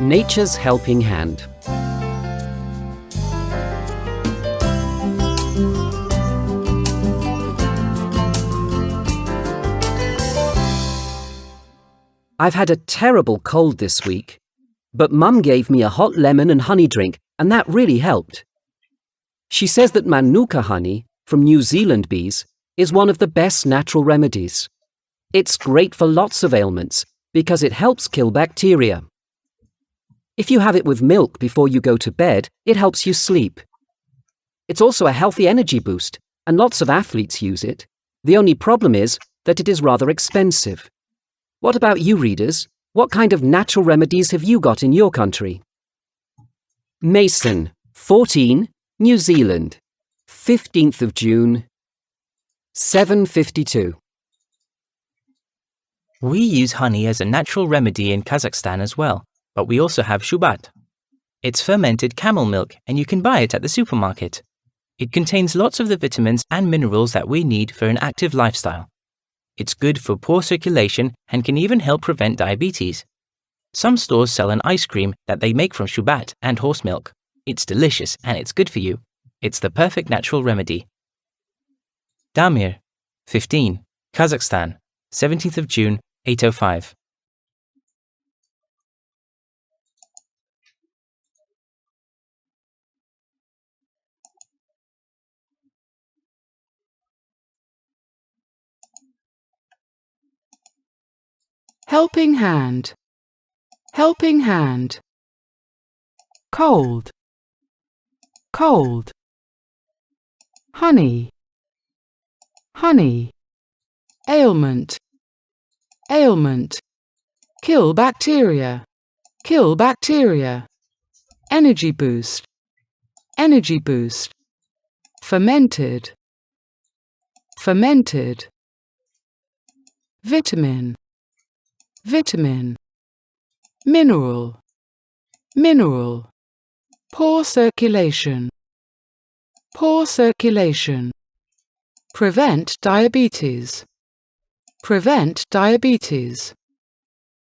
Nature's helping hand. I've had a terrible cold this week, but Mum gave me a hot lemon and honey drink, and that really helped. She says that Manuka honey, from New Zealand bees, is one of the best natural remedies. It's great for lots of ailments because it helps kill bacteria. If you have it with milk before you go to bed, it helps you sleep. It's also a healthy energy boost, and lots of athletes use it. The only problem is that it is rather expensive. What about you, readers? What kind of natural remedies have you got in your country? Mason, 14, New Zealand, 15th of June, 7:52. We use honey as a natural remedy in Kazakhstan as well, but we also have shubat. It's fermented camel milk and you can buy it at the supermarket. It contains lots of the vitamins and minerals that we need for an active lifestyle. It's good for poor circulation and can even help prevent diabetes. Some stores sell an ice cream that they make from shubat and horse milk. It's delicious and it's good for you. It's the perfect natural remedy. Damir, 15, Kazakhstan, 17th of June, 8:05. Helping hand. Helping hand. Cold. Cold. Honey. Honey. Ailment. Ailment. Kill bacteria. Kill bacteria. Energy boost. Energy boost. Fermented. Fermented. Vitamin. Vitamin. Mineral. Mineral. Poor circulation. Poor circulation. Prevent diabetes. Prevent diabetes.